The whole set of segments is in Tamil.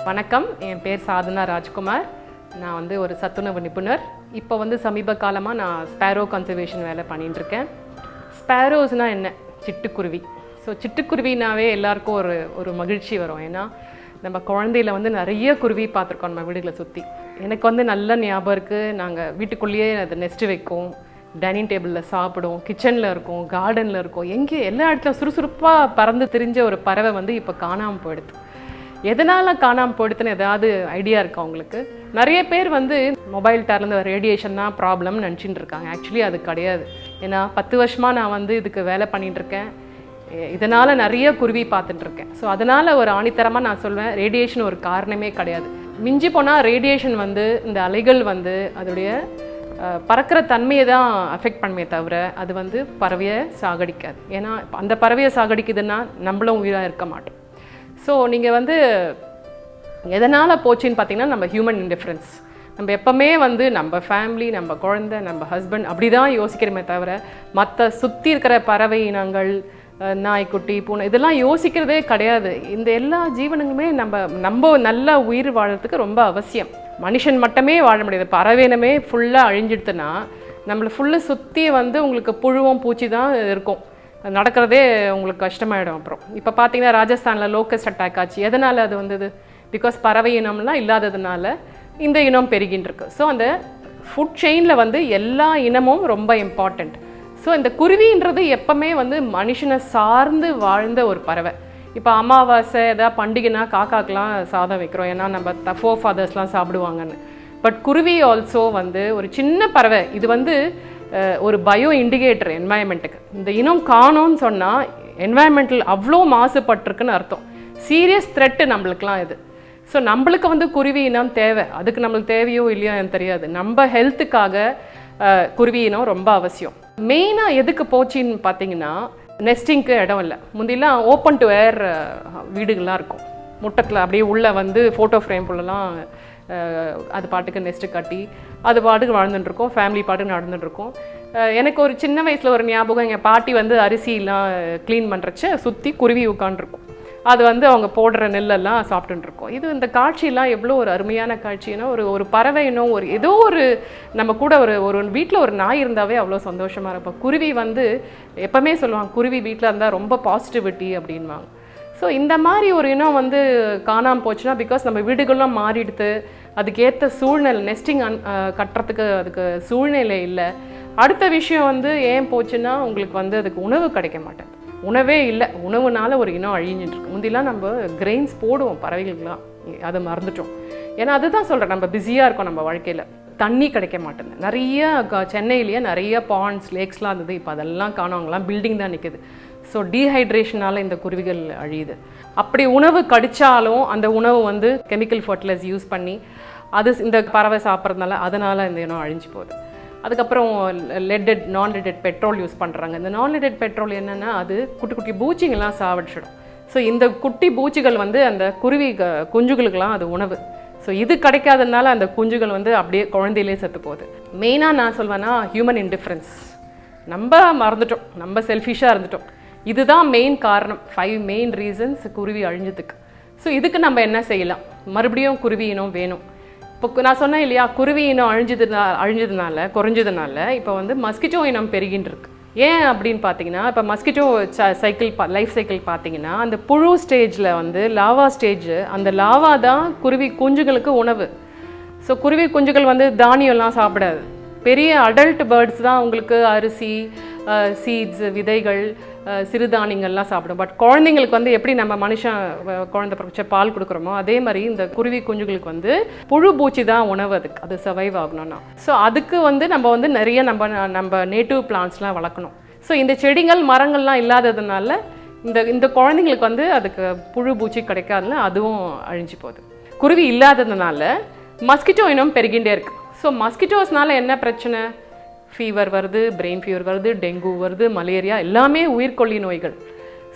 வணக்கம், என் பேர் சாதனா ராஜ்குமார். நான் வந்து ஒரு சத்துணவு நிபுணர். இப்போ வந்து சமீப காலமாக நான் ஸ்பேரோ கன்சர்வேஷன் வேலை பண்ணிட்டுருக்கேன். ஸ்பேரோஸ்னால் என்ன? சிட்டுக்குருவி. ஸோ சிட்டுக்குருவினாவே எல்லாருக்கும் ஒரு மகிழ்ச்சி வரும். ஏன்னா நம்ம குழந்தையில வந்து நிறைய குருவி பார்த்துருக்கோம் நம்ம வீடுகளை சுற்றி. எனக்கு வந்து நல்ல ஞாபகம் இருக்குது. நாங்கள் வீட்டுக்குள்ளேயே அது நெஸ்ட்டு வைக்கும், டைனிங் டேபிளில் சாப்பிடும், கிச்சனில் இருக்கும், கார்டனில் இருக்கும், எங்கே எல்லா இடத்துல சுறுசுறுப்பாக பறந்து திரிஞ்ச ஒரு பறவை வந்து இப்போ காணாமல் போயிடுது. எதனால் காணாமல் போயிடுதுன்னு ஏதாவது ஐடியா இருக்கா உங்களுக்கு? நிறைய பேர் வந்து மொபைல் டவர்லேருந்து ரேடியேஷன் தான் ப்ராப்ளம்னு நினச்சிட்டு இருக்காங்க. ஆக்சுவலி அது கிடையாது. ஏன்னா 10 வருஷமாக நான் வந்து இதுக்கு வேலை பண்ணிகிட்ருக்கேன். இதனால் நிறைய குருவி பார்த்துட்ருக்கேன். ஸோ அதனால் ஒரு ஆணித்தரமாக நான் சொல்வேன், ரேடியேஷன் ஒரு காரணமே கிடையாது. மிஞ்சி போனால் ரேடியேஷன் வந்து இந்த அலைகள் வந்து அதோடைய பறக்கிற தன்மையை தான் அஃபெக்ட் பண்ணுமே தவிர அது வந்து பறவையை சாகடிக்காது. ஏன்னா அந்த பறவையை சாகடிக்குதுன்னா நம்மளும் உயிராக இருக்க மாட்டோம். ஸோ நீங்கள் வந்து எதனால் போச்சுன்னு பார்த்தீங்கன்னா நம்ம ஹியூமன் இன்டிஃபரன்ஸ். நம்ம எப்போவுமே வந்து நம்ம ஃபேமிலி, நம்ம குழந்தை, நம்ம ஹஸ்பண்ட் அப்படி தான் யோசிக்கிறோமே தவிர மற்ற சுற்றி இருக்கிற பறவை இனங்கள், நாய்க்குட்டி, பூனை இதெல்லாம் யோசிக்கிறதே கிடையாது. இந்த எல்லா ஜீவனுங்களுமே நம்ம நல்ல உயிர் வாழறதுக்கு ரொம்ப அவசியம். மனுஷன் மட்டுமே வாழ முடியாது. பறவைனமே ஃபுல்லாக அழிஞ்சிடுதுன்னா நம்மளை ஃபுல்லாக சுற்றி வந்து உங்களுக்கு புழுவும் பூச்சி தான் இருக்கும். நடக்கிறதே உங்களுக்கு கஷ்டமாயிடும். அப்புறம் இப்போ பார்த்தீங்கன்னா ராஜஸ்தானில் லோக்கஸ்ட் அட்டாக் ஆச்சு. எதனால் அது வந்தது? பிகாஸ் பறவை இனம்லாம் இல்லாததுனால இந்த இனம் பெருகின்னு இருக்கு. ஸோ அந்த ஃபுட் செயினில் வந்து எல்லா இனமும் ரொம்ப இம்பார்ட்டண்ட். ஸோ இந்த குருவின்றது எப்பவுமே வந்து மனுஷனை சார்ந்து வாழ்ந்த ஒரு பறவை. இப்போ அமாவாசை ஏதாவது பண்டிகைனா காக்காக்கெலாம் சாதம் வைக்கிறோம், ஏன்னா நம்ம ஃபோர் ஃபாதர்ஸ்லாம் சாப்பிடுவாங்கன்னு. பட் குருவி ஆல்சோ வந்து ஒரு சின்ன பறவை. இது வந்து ஒரு பயோ இண்டிகேட்டர் என்வாயன்மெண்ட்டுக்கு. இந்த இனம் காணோன்னு சொன்னால் என்வாயன்மெண்டல் அவ்வளோ மாசுபட்டிருக்குன்னு அர்த்தம். சீரியஸ் த்ரெட்டு நம்மளுக்கெலாம் இது. ஸோ நம்மளுக்கு வந்து குருவி இனம் தேவை. அதுக்கு நம்மளுக்கு தேவையோ இல்லையோ எனக்கு தெரியாது. நம்ம ஹெல்த்துக்காக குருவி இனம் ரொம்ப அவசியம். மெயினாக எதுக்கு போச்சின்னு பார்த்தீங்கன்னா, நெஸ்டிங்க்கு இடம் இல்லை. முந்திலாம் ஓப்பன் டு ஏர் வீடுகள்லாம் இருக்கும். முட்டத்தில் அப்படியே உள்ளே வந்து ஃபோட்டோ ஃப்ரேம் உள்ளலாம் அது பாட்டுக்கு நெஸ்ட்டு கட்டி அது பாட்டுக்கு வாழ்ந்துட்டுருக்கோம். ஃபேமிலி பாட்டுக்கு நடந்துட்டுருக்கோம். எனக்கு ஒரு சின்ன வயசில் ஒரு ஞாபகம், எங்கள் பாட்டி வந்து அரிசிலாம் க்ளீன் பண்ணுறச்ச சுற்றி குருவி உட்காந்துருக்கும். அது வந்து அவங்க போடுற நெல்லெல்லாம் சாப்பிட்டுருக்கோம். இது இந்த காட்சியெல்லாம் எவ்வளோ ஒரு அருமையான காட்சின்னா, ஒரு பறவை இன்னும் ஏதோ ஒரு நம்ம கூட ஒரு வீட்டில் ஒரு நாய் இருந்தாவே அவ்வளோ சந்தோஷமாக இருப்போம். குருவி வந்து எப்போவுமே சொல்லுவாங்க, குருவி வீட்டில் இருந்தால் ரொம்ப பாசிட்டிவிட்டி அப்படின்வாங்க. ஸோ இந்த மாதிரி ஒரு இனம் வந்து காணாமல் போச்சுன்னா, பிகாஸ் நம்ம வீடுகள்லாம் மாறிடுது, அதுக்கேற்ற சூழ்நிலை நெஸ்டிங் கட்டுறதுக்கு அதுக்கு சூழ்நிலை இல்லை. அடுத்த விஷயம் வந்து ஏன் போச்சுன்னா, உங்களுக்கு வந்து அதுக்கு உணவு கிடைக்க மாட்டேங்குது. உணவே இல்லை, உணவுனால ஒரு இனம் அழிஞ்சிட்டுருக்கு. முந்திலாம் நம்ம கிரெயின்ஸ் போடுவோம் பறவைகளுக்கெலாம், அதை மறந்துட்டோம். ஏன்னா அதுதான் சொல்கிறேன், நம்ம பிஸியாக இருக்கோம் நம்ம வாழ்க்கையில். தண்ணி கிடைக்க மாட்டேங்குது. நிறைய சென்னையிலேயே நிறைய பாண்ட்ஸ் லேக்ஸ்லாம் இருந்தது, இப்போ அதெல்லாம் காணவங்களாம் பில்டிங் தான் நிற்குது. ஸோ டீஹைட்ரேஷனால் இந்த குருவிகள் அழியுது. அப்படி உணவு கடித்தாலும் அந்த உணவு வந்து கெமிக்கல் ஃபர்டிலைஸ் யூஸ் பண்ணி அது இந்த பறவை சாப்பிட்றதுனால அதனால் இந்த இனம் அழிஞ்சு போகுது. அதுக்கப்புறம் நான் லெட்டட் பெட்ரோல் யூஸ் பண்ணுறாங்க. இந்த நான் லெட்டட் பெட்ரோல் என்னென்னா, அது குட்டி குட்டி பூச்சிங்கெல்லாம் சாவடிச்சிடும். ஸோ இந்த குட்டி பூச்சிகள் வந்து அந்த குருவி குஞ்சுகளுக்கெல்லாம் அது உணவு. ஸோ இது கிடைக்காததுனால அந்த குஞ்சுகள் வந்து அப்படியே குழந்தையிலே செத்து போகுது. மெயினாக நான் சொல்வேன்னா ஹியூமன் இன்டிஃபரன்ஸ். நம்ம மறந்துட்டோம், நம்ம செல்ஃபிஷாக இருந்துட்டோம். இதுதான் மெயின் காரணம், 5 மெயின் ரீசன்ஸ் குருவி அழிஞ்சதுக்கு. ஸோ இதுக்கு நம்ம என்ன செய்யலாம்? மறுபடியும் குருவி இனம் வேணும். இப்போ நான் சொன்னேன் இல்லையா, குருவி இனம் குறைஞ்சதுனால இப்போ வந்து மஸ்கிட்டோ இனம் பெருகின்னு இருக்கு. ஏன் அப்படின்னு பார்த்தீங்கன்னா, இப்போ மஸ்கிட்டோ லைஃப் சைக்கிள் பார்த்தீங்கன்னா, அந்த புழு ஸ்டேஜில் வந்து லாவா ஸ்டேஜ், அந்த லாவா தான் குருவி குஞ்சுகளுக்கு உணவு. ஸோ குருவி குஞ்சுகள் வந்து தானியம்லாம் சாப்பிடாது. பெரிய அடல்ட் பேர்ட்ஸ் தான் உங்களுக்கு அரிசி, சீட்ஸ், விதைகள், சிறுதானியங்கள்லாம் சாப்பிடும். பட் குழந்தைங்களுக்கு வந்து எப்படி நம்ம மனுஷன் குழந்தை பிறச்ச பால் கொடுக்குறோமோ, அதே மாதிரி இந்த குருவி குஞ்சுகளுக்கு வந்து புழு பூச்சி தான் உணவு. அதுக்கு அது சர்வைவ் ஆகணும்னா, ஸோ அதுக்கு வந்து நம்ம வந்து நிறைய நம்ம நேட்டிவ் பிளான்ட்ஸ்லாம் வளர்க்கணும். ஸோ இந்த செடிகள் மரங்கள்லாம் இல்லாததுனால இந்த குழந்தைங்களுக்கு வந்து அதுக்கு புழு பூச்சி கிடைக்காதுல, அதுவும் அழிஞ்சு போகுது. குருவி இல்லாததுனால மஸ்கிட்டோ இனம் பெருகின்றே இருக்கு. ஸோ மஸ்கிட்டோஸ்னால என்ன பிரச்சனை? ஃபீவர் வருது, பிரெயின் ஃபீவர் வருது, டெங்கு வருது, மலேரியா, எல்லாமே உயிர்கொல்லி நோய்கள்.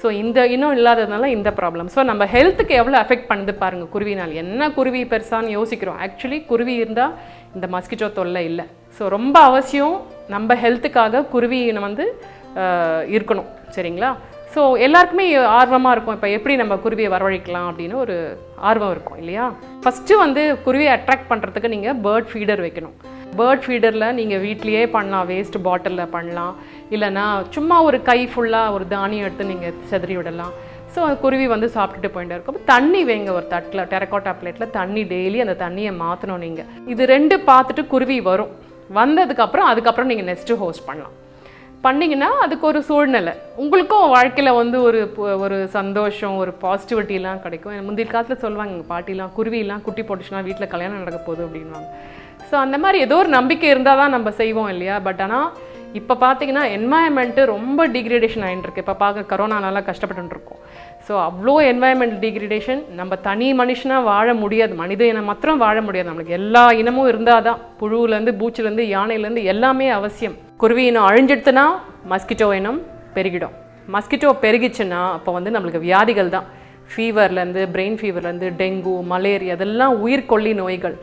ஸோ இந்த இன்னும் இல்லாததுனால இந்த ப்ராப்ளம். ஸோ நம்ம ஹெல்த்துக்கு எவ்வளோ அஃபெக்ட் பண்ணுது பாருங்கள் குருவினால். என்ன குருவி பெருசான்னு யோசிக்கிறோம், ஆக்சுவலி குருவி இருந்தால் இந்த மஸ்கிட்டோ தொல்லை இல்லை. ஸோ ரொம்ப அவசியம் நம்ம ஹெல்த்துக்காக குருவி வந்து இருக்கணும், சரிங்களா? ஸோ எல்லாருக்குமே ஆர்வமாக இருக்கும், இப்போ எப்படி நம்ம குருவியை வரவழைக்கலாம் அப்படின்னு ஒரு ஆர்வம் இருக்கும் இல்லையா? ஃபஸ்ட்டு வந்து குருவியை அட்ராக்ட் பண்ணுறதுக்கு நீங்கள் பேர்ட் ஃபீடர் வைக்கணும். பேர்ட் ஃபீடரில் நீங்கள் வீட்லேயே பண்ணலாம், வேஸ்ட் பாட்டிலில் பண்ணலாம், இல்லைனா சும்மா ஒரு கை ஃபுல்லாக ஒரு தானியம் எடுத்து நீங்கள் செதறி விடலாம். ஸோ குருவி வந்து சாப்பிட்டுட்டு போயிட்டு இருக்கும். தண்ணி வைங்க, ஒரு தட்டில் டெரக்கோட்டா பிளேட்டில் தண்ணி, டெய்லி அந்த தண்ணியை மாற்றணும். நீங்கள் இது 2 பார்த்துட்டு குருவி வரும். அதுக்கப்புறம் நீங்கள் நெக்ஸ்ட்டு ஹோஸ்ட் பண்ணலாம். பண்ணிங்கன்னா அதுக்கு ஒரு சூழ்நிலை, உங்களுக்கும் வாழ்க்கையில் வந்து ஒரு சந்தோஷம், ஒரு பாசிட்டிவிட்டிலாம் கிடைக்கும். முந்தைய காலத்தில் சொல்லுவாங்க எங்கள் பாட்டிலாம், குருவிலாம் குட்டி போட்டுச்சுன்னா வீட்டில் கல்யாணம் நடக்க போகுது அப்படின்வாங்க. ஸோ அந்த மாதிரி ஏதோ ஒரு நம்பிக்கை இருந்தால் தான் நம்ம செய்வோம் இல்லையா? பட் ஆனால் இப்போ பார்த்தீங்கன்னா என்வாயன்மெண்ட்டு ரொம்ப டிகிரேடேஷன் ஆகிட்டுருக்கு. இப்போ பார்க்க கரோனானால கஷ்டப்பட்டுருக்கோம். ஸோ அவ்வளோ என்வாயன்மெண்ட் டிகிரேடேஷன். நம்ம தனி மனுஷனாக வாழ முடியாது, மனித இனம் மாத்திரம் வாழ முடியாது. நம்மளுக்கு எல்லா இனமும் இருந்தால் தான், புழுவுலேருந்து பூச்சிலேருந்து யானையிலேருந்து எல்லாமே அவசியம். குருவி இனம் அழிஞ்சிடுத்துனா மஸ்கிட்டோ இனம் பெருகிடும். மஸ்கிட்டோ பெருகிச்சுன்னா அப்போ வந்து நம்மளுக்கு வியாதிகள் தான். ஃபீவர்லேருந்து, பிரெயின் ஃபீவர்லேருந்து, டெங்கு, மலேரியா, அதெல்லாம் உயிர்கொல்லி நோய்கள்.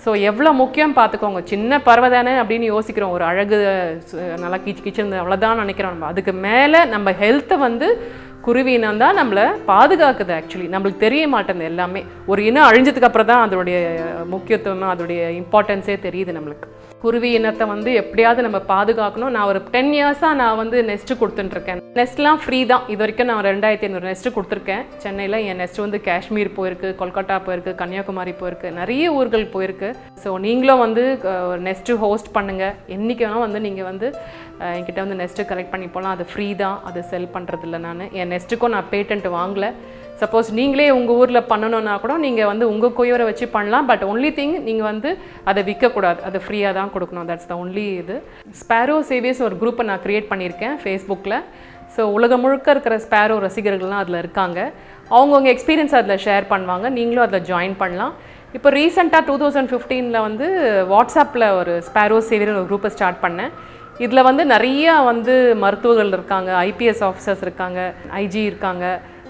ஸோ எவ்வளோ முக்கியம் பார்த்துக்கோங்க. சின்ன பறவை தானே அப்படின்னு யோசிக்கிறோம், ஒரு அழகு நல்லா கிச்சிருந்து அவ்வளோதான் நினைக்கிறோம். நம்ம அதுக்கு மேலே நம்ம ஹெல்த்தை வந்து குருவி இனம் தான் நம்மளை பாதுகாக்குது. ஆக்சுவலி நம்மளுக்கு தெரிய மாட்டேங்குது எல்லாமே. ஒரு இனம் அழிஞ்சதுக்கு அப்புறம் தான் அதோடைய முக்கியத்துவம், அதோடைய இம்பார்ட்டன்ஸே தெரியுது நம்மளுக்கு. குருவி இனத்தை வந்து எப்படியாவது நம்ம பாதுகாக்கணும். நான் ஒரு 10 இயர்ஸாக நான் வந்து நெஸ்ட்டு கொடுத்துட்டுருக்கேன். நெஸ்ட்லாம் ஃப்ரீ தான். இது வரைக்கும் நான் 2500 நெஸ்ட்டு கொடுத்துருக்கேன். சென்னையில் என் நெஸ்ட் வந்து காஷ்மீர் போயிருக்கு, கொல்கட்டா போயிருக்கு, கன்னியாகுமரி போயிருக்கு, நிறைய ஊர்கள் போயிருக்கு. ஸோ நீங்களும் வந்து ஒரு நெஸ்ட்டு ஹோஸ்ட் பண்ணுங்கள். என்றைக்கு வேணால் வந்து நீங்கள் வந்து என்கிட்ட வந்து நெஸ்ட்டு கலெக்ட் பண்ணி போகலாம். அது ஃப்ரீ தான், அது செல் பண்ணுறதில்ல. என் நெஸ்ட்டுக்கும் நான் பேட்டன்ட் வாங்கலை. சப்போஸ் நீங்களே உங்கள் ஊரில் பண்ணணுன்னா கூட நீங்கள் வந்து உங்கள் கொய்யோரை வச்சு பண்ணலாம். பட் ஒன்லி திங், நீங்கள் வந்து அதை விற்கக்கூடாது, அதை ஃப்ரீயாக தான் கொடுக்கணும். தட்ஸ் த ஒன்லி இது. ஸ்பேரோ சேவியர்ஸ் ஒரு குரூப்பை நான் க்ரியேட் பண்ணியிருக்கேன் ஃபேஸ்புக்கில். ஸோ உலகம் முழுக்க இருக்கிற ஸ்பேரோ ரசிகர்கள்லாம் அதில் இருக்காங்க. அவங்கவுங்க எக்ஸ்பீரியன்ஸ் அதில் ஷேர் பண்ணுவாங்க. நீங்களும் அதில் ஜாயின் பண்ணலாம். இப்போ ரீசெண்டாக 2015 வந்து வாட்ஸ்அப்பில் ஒரு ஸ்பேரோ சேவியர் ஒரு குரூப்பை ஸ்டார்ட் பண்ணேன். இதில் வந்து நிறையா வந்து மருத்துவர்கள் இருக்காங்க, ஐபிஎஸ் ஆஃபீஸர்ஸ் இருக்காங்க, ஐஜி இருக்காங்க.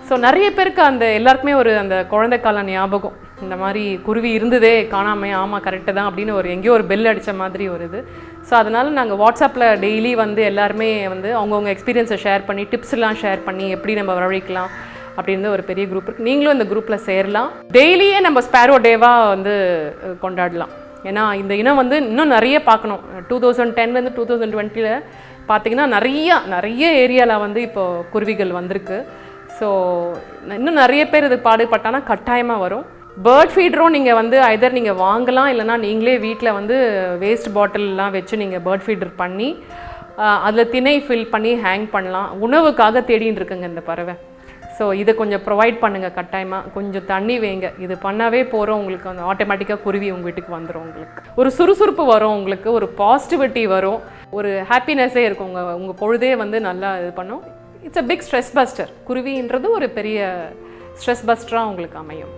ஸோ நிறைய பேருக்கு எல்லாருக்குமே ஒரு அந்த குழந்தை கால ஞாபகம், இந்த மாதிரி குருவி இருந்ததே காணாமல், ஆமாம் கரெக்டு தான் அப்படின்னு எங்கேயோ ஒரு பெல் அடித்த மாதிரி ஒரு இது. ஸோ அதனால் நாங்கள் வாட்ஸ்அப்பில் டெய்லி வந்து எல்லாருமே வந்து அவங்கவுங்க எக்ஸ்பீரியன்ஸை ஷேர் பண்ணி, டிப்ஸ்லாம் ஷேர் பண்ணி எப்படி நம்ம வரவழைக்கலாம் அப்படின்னு ஒரு பெரிய குரூப் இருக்குது. நீங்களும் இந்த குரூப்பில் சேரலாம். டெய்லியே நம்ம ஸ்பேரோ டேவாக வந்து கொண்டாடலாம். ஏன்னா இந்த இனம் வந்து இன்னும் நிறைய பார்க்கணும். 2010 2020 பார்த்தீங்கன்னா நிறைய ஏரியாவில் வந்து இப்போது குருவிகள் வந்திருக்கு. ஸோ இன்னும் நிறைய பேர் இது பாடுபட்டானா கட்டாயமாக வரும். பேர்ட் ஃபீடரும் நீங்கள் வந்து ஐதர் நீங்கள் வாங்கலாம், இல்லைனா நீங்களே வீட்டில் வந்து வேஸ்ட் பாட்டில்லாம் வச்சு நீங்கள் பேர்ட் ஃபீடர் பண்ணி அதில் திணை ஃபில் பண்ணி ஹேங் பண்ணலாம். உணவுக்காக தேடின்னு இருக்குங்க இந்த பறவை. ஸோ இதை கொஞ்சம் ப்ரொவைட் பண்ணுங்கள் கட்டாயமாக. கொஞ்சம் தண்ணி வைங்க. இது பண்ணாவே போகிறோம், உங்களுக்கு அந்த ஆட்டோமேட்டிக்காக குருவி உங்கள் வீட்டுக்கு வந்துடும். உங்களுக்கு ஒரு சுறுசுறுப்பு வரும், உங்களுக்கு ஒரு பாசிட்டிவிட்டி வரும், ஒரு ஹாப்பினஸ்ஸே இருக்கும். உங்கள் பொழுதே வந்து நல்லா இது பண்ணும். It's a big stress buster. குருவின்றது ஒரு பெரிய ஸ்ட்ரெஸ் பஸ்டராக உங்களுக்கு அமையும்.